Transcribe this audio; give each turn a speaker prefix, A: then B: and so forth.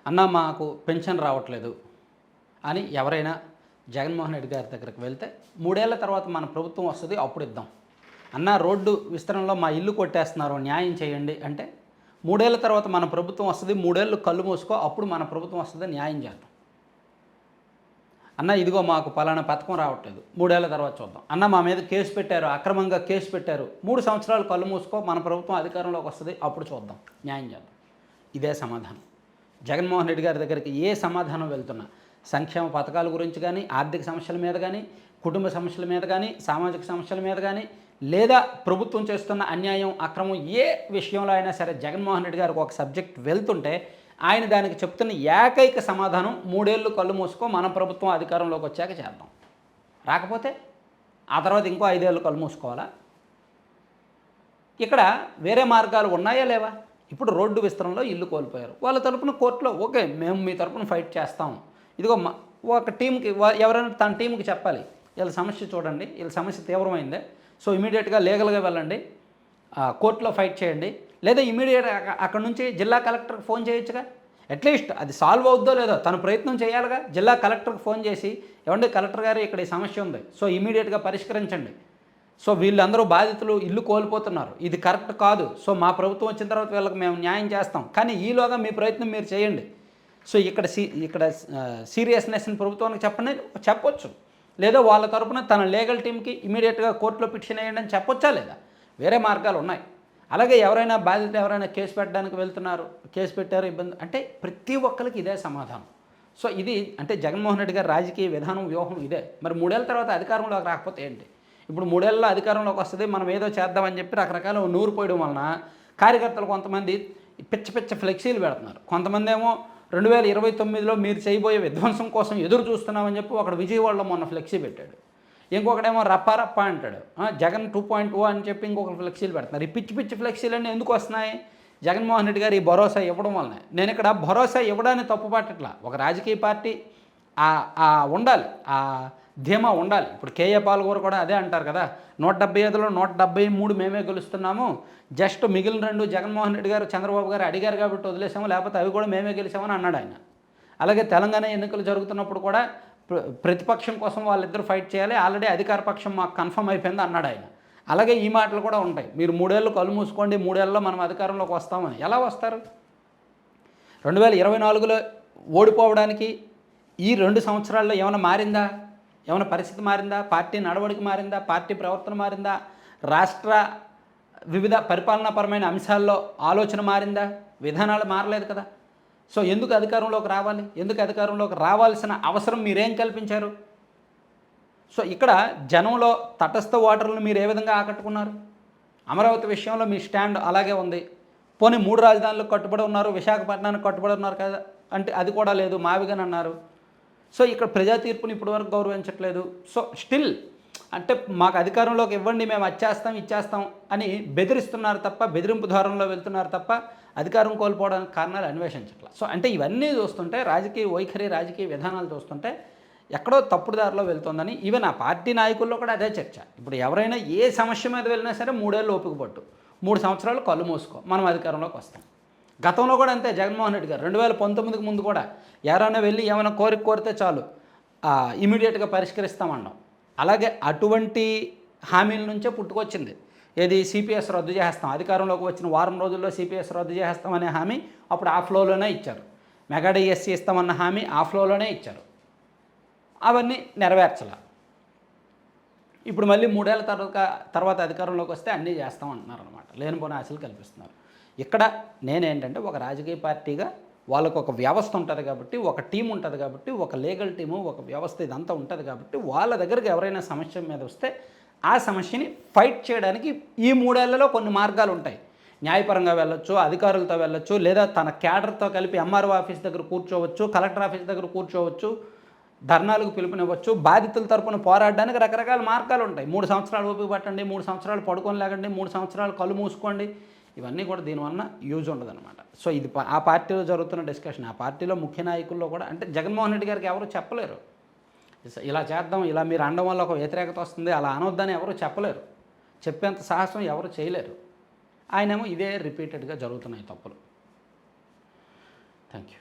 A: అన్న మాకు పెన్షన్ రావట్లేదు అని ఎవరైనా జగన్మోహన్ రెడ్డి గారి దగ్గరికి వెళ్తే 3 ఏళ్ల తర్వాత మన ప్రభుత్వం వస్తుంది అప్పుడు ఇద్దాం. అన్న రోడ్డు విస్తరణలో మా ఇల్లు కొట్టేస్తున్నారు న్యాయం చేయండి అంటే 3 ఏళ్ల తర్వాత మన ప్రభుత్వం వస్తుంది, 3 ఏళ్ళు కళ్ళు మూసుకో అప్పుడు మన ప్రభుత్వం వస్తుంది న్యాయం చేద్దాం. అన్న ఇదిగో మాకు పలానా పథకం రావట్లేదు 3 ఏళ్ల తర్వాత చూద్దాం. అన్న మా మీద కేసు పెట్టారు, అక్రమంగా కేసు పెట్టారు, 3 సంవత్సరాలు కళ్ళు మూసుకో మన ప్రభుత్వం అధికారంలోకి వస్తుంది అప్పుడు చూద్దాం న్యాయం చేద్దాం. ఇదే సమాధానం. జగన్మోహన్ రెడ్డి గారి దగ్గరికి ఏ సమాధానం వెళ్తున్నా సంక్షేమ పథకాల గురించి కానీ, ఆర్థిక సమస్యల మీద కానీ, కుటుంబ సమస్యల మీద కానీ, సామాజిక సమస్యల మీద కానీ, లేదా ప్రభుత్వం చేస్తున్న అన్యాయం అక్రమం ఏ విషయంలో అయినా సరే జగన్మోహన్ రెడ్డి గారికి ఒక సబ్జెక్ట్ వెళ్తుంటే ఆయన దానికి చెప్తున్న ఏకైక సమాధానం 3 ఏళ్ళు కళ్ళు మూసుకో మన ప్రభుత్వం అధికారంలోకి వచ్చాక చేద్దాం. రాకపోతే ఆ తర్వాత ఇంకో 5 ఏళ్ళు కళ్ళు మూసుకోవాలా? ఇక్కడ వేరే మార్గాలు ఉన్నాయా లేవా? ఇప్పుడు రోడ్డు విస్తరణలో ఇల్లు కోల్పోయారు, వాళ్ళ తరపున కోర్టులో ఓకే మేము మీ తరపున ఫైట్ చేస్తాం, ఇదిగో ఒక టీంకి ఎవరైనా తన టీంకి చెప్పాలి వీళ్ళ సమస్య చూడండి, వీళ్ళ సమస్య తీవ్రమైందే, సో ఇమీడియట్గా లీగల్గా వెళ్ళండి, కోర్టులో ఫైట్ చేయండి, లేదా ఇమీడియట్గా అక్కడ నుంచి జిల్లా కలెక్టర్కి ఫోన్ చేయొచ్చుగా. అట్లీస్ట్ అది సాల్వ్ అవుద్దో లేదో తను ప్రయత్నం చేయాలిగా. జిల్లా కలెక్టర్కి ఫోన్ చేసి ఏమండి కలెక్టర్ గారు ఇక్కడ ఈ సమస్య ఉంది, సో ఇమీడియట్గా పరిష్కరించండి, సో వీళ్ళందరూ బాధితులు ఇల్లు కోల్పోతున్నారు, ఇది కరెక్ట్ కాదు, సో మా ప్రభుత్వం వచ్చిన తర్వాత వీళ్ళకి మేము న్యాయం చేస్తాం, కానీ ఈలోగా మీ ప్రయత్నం మీరు చేయండి. సో ఇక్కడ సీరియస్నెస్ని ప్రభుత్వానికి చెప్పొచ్చు, లేదా వాళ్ళ తరపున తన లీగల్ టీంకి ఇమీడియట్గా కోర్టులో పిటిషన్ వేయండి అని చెప్పొచ్చా లేదా? వేరే మార్గాలు ఉన్నాయి. అలాగే ఎవరైనా బాధితులు ఎవరైనా కేసు పెట్టడానికి వెళ్తున్నారు, కేసు పెట్టారు ఇబ్బంది అంటే ప్రతి ఒక్కరికి ఇదే సమాధానం. సో ఇది అంటే జగన్మోహన్ రెడ్డి గారి రాజకీయ విధానం వ్యూహం ఇదే. మరి 3 ఏళ్ల తర్వాత అధికారంలోకి రాకపోతే ఏంటి? ఇప్పుడు 3 ఏళ్ళలో అధికారంలోకి వస్తుంది మనం ఏదో చేద్దామని చెప్పి రకరకాల నూరు పోయడం వలన కార్యకర్తలు కొంతమంది పిచ్చ ఫ్లెక్సీలు పెడుతున్నారు. కొంతమంది ఏమో 2029లో మీరు చేయబోయే విధ్వంసం కోసం ఎదురు చూస్తున్నామని చెప్పి ఒకడు విజయవాడలో మొన్న ఫ్లెక్సీ పెట్టాడు, ఇంకొకడేమో రప్ప అంటాడు, జగన్ 2.0 అని చెప్పి ఇంకొకరు ఫ్లెక్సీలు పెడుతున్నారు. ఈ పిచ్చి ఫ్లెక్సీలన్నీ ఎందుకు వస్తున్నాయి? జగన్మోహన్ రెడ్డి గారు ఈ భరోసా ఇవ్వడం వల్లనే. నేను ఇక్కడ భరోసా ఇవ్వడాన్ని తప్పుపట్టట్లా, ఒక రాజకీయ పార్టీ ఉండాలి, ఆ ధీమా ఉండాలి. ఇప్పుడు కేఏ పాల్గొరు కూడా అదే అంటారు కదా, 175లో 173 మేమే గెలుస్తున్నాము, జస్ట్ మిగిలిన 2 జగన్మోహన్ రెడ్డి గారు చంద్రబాబు గారు అడిగారు కాబట్టి వదిలేసాము, లేకపోతే అవి కూడా మేమే గెలిచామని అన్నాడు ఆయన. అలాగే తెలంగాణ ఎన్నికలు జరుగుతున్నప్పుడు కూడా ప్రతిపక్షం కోసం వాళ్ళిద్దరూ ఫైట్ చేయాలి, ఆల్రెడీ అధికార పక్షం మాకు కన్ఫర్మ్ అయిపోయింది అన్నాడు ఆయన. అలాగే ఈ మాటలు కూడా ఉంటాయి, మీరు 3 ఏళ్ళు కళ్ళు మూసుకోండి 3 ఏళ్ళలో మనం అధికారంలోకి వస్తామని. ఎలా వస్తారు? 2024లో ఓడిపోవడానికి ఈ 2 సంవత్సరాల్లో ఏమైనా మారిందా? ఏమైనా పరిస్థితి మారిందా? పార్టీ నడవడిక మారిందా? పార్టీ ప్రవర్తన మారిందా? రాష్ట్ర వివిధ పరిపాలనాపరమైన అంశాల్లో ఆలోచన మారిందా? విధానాలు మారలేదు కదా. సో ఎందుకు అధికారంలోకి రావాలి? ఎందుకు అధికారంలోకి రావాల్సిన అవసరం మీరేం కల్పించారు? సో ఇక్కడ జనంలో తటస్థ ఓటర్లను మీరు ఏ విధంగా ఆకట్టుకున్నారు? అమరావతి విషయంలో మీ స్టాండ్ అలాగే ఉంది. పోనీ 3 రాజధానులకు కట్టుబడి ఉన్నారు, విశాఖపట్నానికి కట్టుబడి ఉన్నారు కదా అంటే అది కూడా లేదు, మావిగాని అన్నారు. సో ఇక్కడ ప్రజా తీర్పుని ఇప్పటివరకు గౌరవించట్లేదు. సో స్టిల్ అంటే మాకు అధికారంలోకి ఇవ్వండి మేము ఇచ్చేస్తాం అని బెదిరిస్తున్నారు తప్ప, బెదిరింపు ధోరణిలో వెళ్తున్నారు తప్ప అధికారం కోల్పోవడానికి కారణాలు అన్వేషించట్లేదు. సో అంటే ఇవన్నీ చూస్తుంటే రాజకీయ వైఖరి, రాజకీయ విధానాలు చూస్తుంటే ఎక్కడో తప్పుడు దారిలో వెళ్తుందని ఈవెన్ ఆ పార్టీ నాయకుల్లో కూడా అదే చర్చ. ఇప్పుడు ఎవరైనా ఏ సమస్య మీద వెళ్ళినా సరే 3 ఏళ్ళు ఓపిక పట్టు, 3 సంవత్సరాలు కళ్ళు మూసుకో మనం అధికారంలోకి వస్తాం. గతంలో కూడా అంతే. జగన్మోహన్ రెడ్డి గారు 2019కి ముందు కూడా ఎవరైనా వెళ్ళి ఏమైనా కోరితే చాలు ఇమీడియట్గా పరిష్కరిస్తామన్నాం. అలాగే అటువంటి హామీల నుంచే పుట్టుకొచ్చింది ఏది సిపిఎస్ రద్దు చేస్తాం, అధికారంలోకి వచ్చిన వారం రోజుల్లో సిపిఎస్ రద్దు చేస్తామనే హామీ అప్పుడు ఆ ఫ్లోలోనే ఇచ్చారు. మెగా డిఎస్సి ఇస్తామన్న హామీ ఆ ఫ్లోలోనే ఇచ్చారు, అవన్నీ నెరవేర్చాల. ఇప్పుడు మళ్ళీ 3 ఏళ్ల తర్వాత అధికారంలోకి వస్తే అన్నీ చేస్తామంటున్నారు అనమాట, లేనిపోని ఆశలు కల్పిస్తున్నారు. ఇక్కడ నేనేంటంటే ఒక రాజకీయ పార్టీగా వాళ్ళకు ఒక వ్యవస్థ ఉంటుంది కాబట్టి, ఒక టీం ఉంటుంది కాబట్టి, ఒక లీగల్ టీము, ఒక వ్యవస్థ ఇదంతా ఉంటుంది కాబట్టి వాళ్ళ దగ్గరికి ఎవరైనా సమస్య మీద వస్తే ఆ సమస్యని ఫైట్ చేయడానికి ఈ 3 ఏళ్లలో కొన్ని మార్గాలు ఉంటాయి. న్యాయపరంగా వెళ్ళొచ్చు, అధికారులతో వెళ్ళొచ్చు, లేదా తన క్యాడర్తో కలిపి ఎంఆర్ఓ ఆఫీస్ దగ్గర కూర్చోవచ్చు, కలెక్టర్ ఆఫీస్ దగ్గర కూర్చోవచ్చు, ధర్నాలకు పిలుపునివ్వచ్చు, బాధితుల తరపున పోరాడడానికి రకరకాల మార్గాలు ఉంటాయి. 3 సంవత్సరాలు ఓపిక పట్టండి, 3 సంవత్సరాలు పడుకొని లేకండి, 3 సంవత్సరాలు కళ్ళు మూసుకోండి, ఇవన్నీ కూడా దీనివల్ల యూజ్ ఉండదన్నమాట. సో ఇది ఆ పార్టీలో జరుగుతున్న డిస్కషన్. ఆ పార్టీలో ముఖ్య నాయకుల్లో కూడా అంటే జగన్మోహన్ రెడ్డి గారికి ఎవరు చెప్పలేరు ఇలా చేద్దాం, ఇలా మీరు అనడం వల్ల ఒక వ్యతిరేకత వస్తుంది, అలా అనొద్దని ఎవరు చెప్పలేరు, చెప్పేంత సాహసం ఎవరు చేయలేరు. ఆయనేమో ఇదే రిపీటెడ్గా జరుగుతున్నాయి తప్పులు. Thank you.